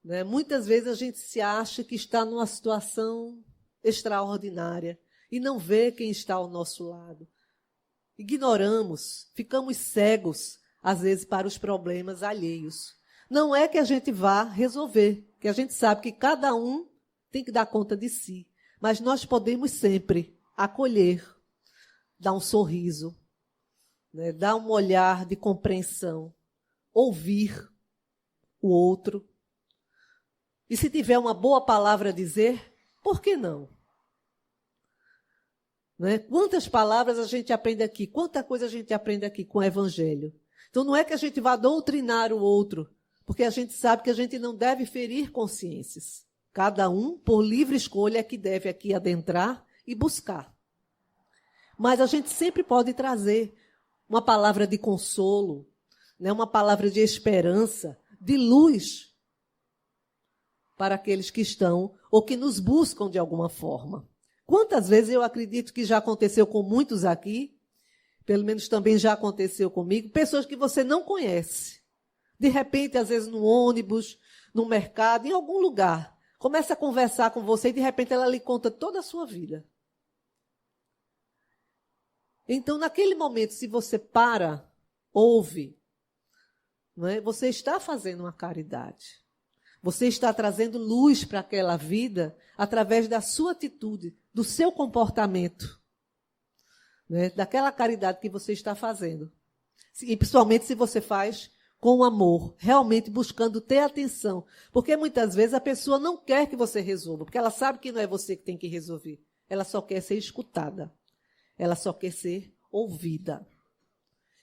Né? Muitas vezes a gente se acha que está numa situação extraordinária e não vê quem está ao nosso lado. Ignoramos, ficamos cegos, às vezes, para os problemas alheios. Não é que a gente vá resolver, que a gente sabe que cada um tem que dar conta de si. Mas nós podemos sempre acolher, dar um sorriso, né, dar um olhar de compreensão, ouvir o outro. E se tiver uma boa palavra a dizer, por que não? Né? Quantas palavras a gente aprende aqui, quanta coisa a gente aprende aqui com o Evangelho. Então não é que a gente vá doutrinar o outro, porque a gente sabe que a gente não deve ferir consciências. Cada um, por livre escolha, é que deve aqui adentrar e buscar. Mas a gente sempre pode trazer uma palavra de consolo, né, uma palavra de esperança, de luz para aqueles que estão ou que nos buscam de alguma forma. Quantas vezes eu acredito que já aconteceu com muitos aqui, pelo menos também já aconteceu comigo, pessoas que você não conhece. De repente, às vezes no ônibus, no mercado, em algum lugar, começa a conversar com você e de repente ela lhe conta toda a sua vida. Então, naquele momento, se você para, ouve, não é? Você está fazendo uma caridade. Você está trazendo luz para aquela vida através da sua atitude, do seu comportamento, né? Daquela caridade que você está fazendo. E principalmente se você faz com amor, realmente buscando ter atenção. Porque muitas vezes a pessoa não quer que você resolva, porque ela sabe que não é você que tem que resolver. Ela só quer ser escutada. Ela só quer ser ouvida.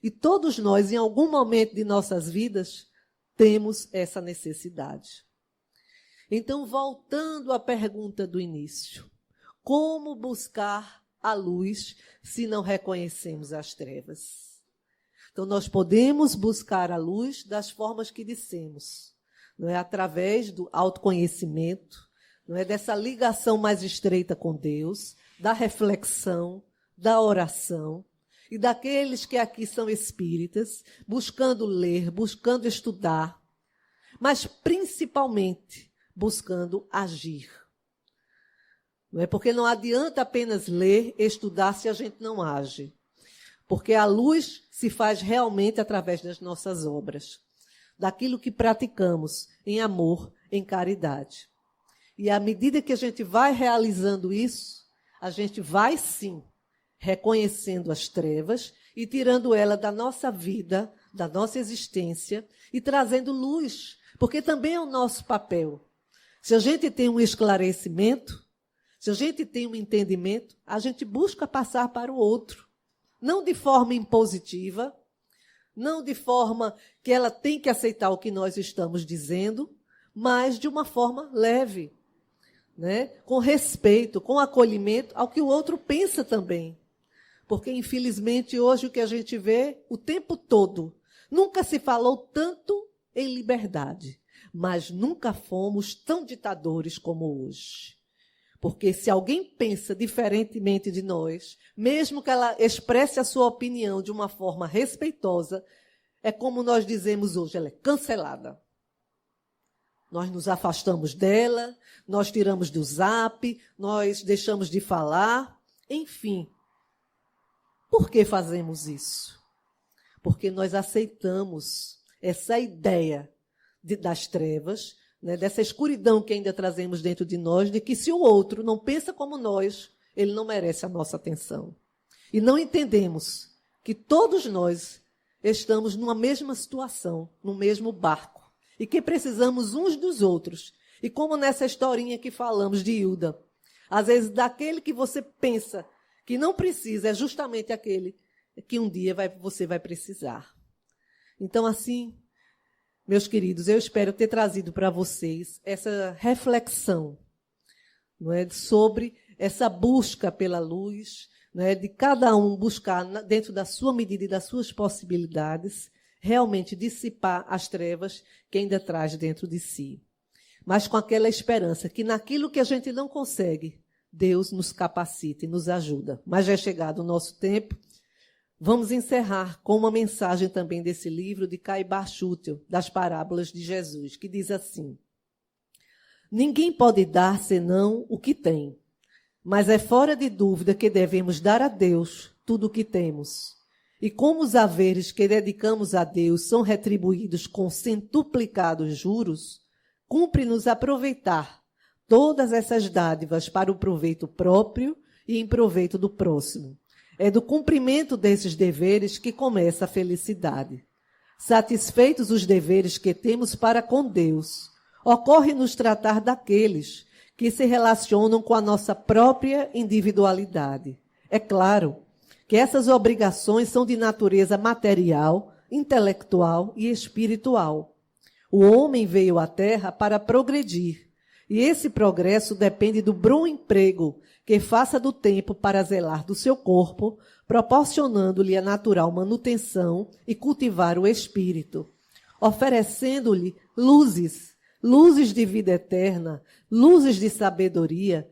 E todos nós, em algum momento de nossas vidas, temos essa necessidade. Então, voltando à pergunta do início, como buscar a luz se não reconhecemos as trevas? Então, nós podemos buscar a luz das formas que dissemos, não é? Através do autoconhecimento, não é? Dessa ligação mais estreita com Deus, da reflexão, da oração, e daqueles que aqui são espíritas, buscando ler, buscando estudar, mas principalmente buscando agir. Não é? Porque não adianta apenas ler, estudar, se a gente não age. Porque a luz se faz realmente através das nossas obras, daquilo que praticamos em amor, em caridade. E à medida que a gente vai realizando isso, a gente vai sim reconhecendo as trevas e tirando ela da nossa vida, da nossa existência e trazendo luz, porque também é o nosso papel. Se a gente tem um esclarecimento, se a gente tem um entendimento, a gente busca passar para o outro. Não de forma impositiva, não de forma que ela tem que aceitar o que nós estamos dizendo, mas de uma forma leve, né? Com respeito, com acolhimento ao que o outro pensa também. Porque, infelizmente, hoje o que a gente vê o tempo todo, nunca se falou tanto em liberdade, mas nunca fomos tão ditadores como hoje. Porque se alguém pensa diferentemente de nós, mesmo que ela expresse a sua opinião de uma forma respeitosa, é como nós dizemos hoje, ela é cancelada. Nós nos afastamos dela, nós tiramos do Zap, nós deixamos de falar, enfim. Por que fazemos isso? Porque nós aceitamos essa ideia das trevas, né, dessa escuridão que ainda trazemos dentro de nós, de que se o outro não pensa como nós, ele não merece a nossa atenção. E não entendemos que todos nós estamos numa mesma situação, no mesmo barco, e que precisamos uns dos outros. E como nessa historinha que falamos de Hilda, às vezes daquele que você pensa que não precisa, é justamente aquele que um dia você vai precisar. Então, assim, meus queridos, eu espero ter trazido para vocês essa reflexão, não é, sobre essa busca pela luz, não é, de cada um buscar, dentro da sua medida e das suas possibilidades, realmente dissipar as trevas que ainda traz dentro de si. Mas com aquela esperança que naquilo que a gente não consegue, Deus nos capacita e nos ajuda. Mas já é chegado o nosso tempo. Vamos encerrar com uma mensagem também desse livro de Caibar Schutel, das parábolas de Jesus, que diz assim: ninguém pode dar senão o que tem, mas é fora de dúvida que devemos dar a Deus tudo o que temos. E como os haveres que dedicamos a Deus são retribuídos com centuplicados juros, cumpre-nos aproveitar todas essas dádivas para o proveito próprio e em proveito do próximo. É do cumprimento desses deveres que começa a felicidade. Satisfeitos os deveres que temos para com Deus, ocorre-nos tratar daqueles que se relacionam com a nossa própria individualidade. É claro que essas obrigações são de natureza material, intelectual e espiritual. O homem veio à Terra para progredir, e esse progresso depende do bom emprego que faça do tempo para zelar do seu corpo, proporcionando-lhe a natural manutenção e cultivar o espírito, oferecendo-lhe luzes de vida eterna, luzes de sabedoria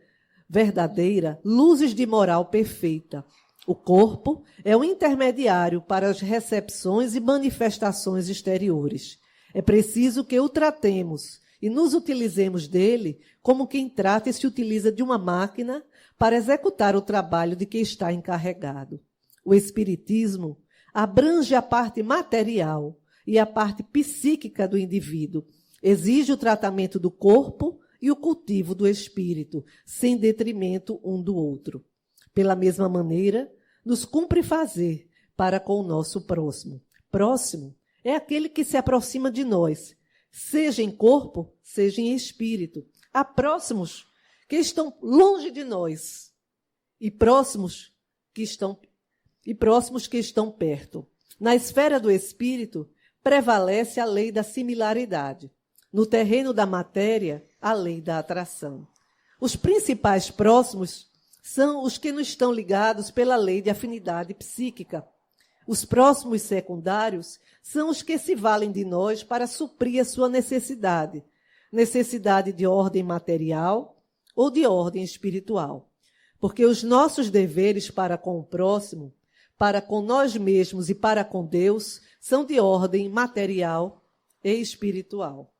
verdadeira, luzes de moral perfeita. O corpo é o intermediário para as recepções e manifestações exteriores. É preciso que o tratemos e nos utilizemos dele como quem trata e se utiliza de uma máquina para executar o trabalho de que está encarregado. O Espiritismo abrange a parte material e a parte psíquica do indivíduo, exige o tratamento do corpo e o cultivo do espírito, sem detrimento um do outro. Pela mesma maneira, nos cumpre fazer para com o nosso próximo. Próximo é aquele que se aproxima de nós, seja em corpo, seja em espírito. Há próximos que estão longe de nós e próximos que estão perto. Na esfera do espírito, prevalece a lei da similaridade. No terreno da matéria, a lei da atração. Os principais próximos são os que nos estão ligados pela lei de afinidade psíquica. Os próximos secundários são os que se valem de nós para suprir a sua necessidade de ordem material ou de ordem espiritual. Porque os nossos deveres para com o próximo, para com nós mesmos e para com Deus, são de ordem material e espiritual.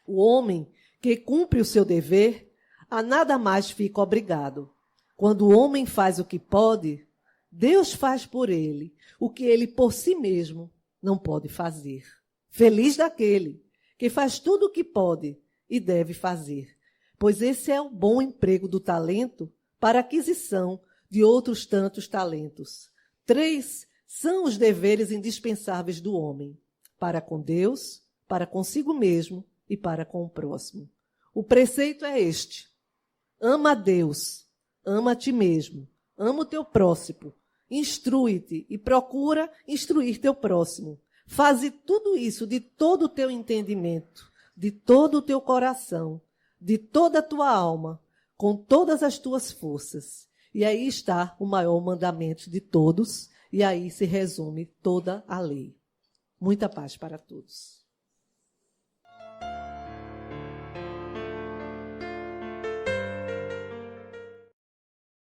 O homem que cumpre o seu dever a nada mais fica obrigado. Quando o homem faz o que pode, Deus faz por ele o que ele por si mesmo não pode fazer. Feliz daquele que faz tudo o que pode e deve fazer, pois esse é o bom emprego do talento para a aquisição de outros tantos talentos. 3 são os deveres indispensáveis do homem, para com Deus, para consigo mesmo e para com o próximo. O preceito é este: ama a Deus, ama a ti mesmo, ama o teu próximo, instrui-te e procura instruir teu próximo. Faze tudo isso de todo o teu entendimento, de todo o teu coração, de toda a tua alma, com todas as tuas forças. E aí está o maior mandamento de todos, e aí se resume toda a lei. Muita paz para todos.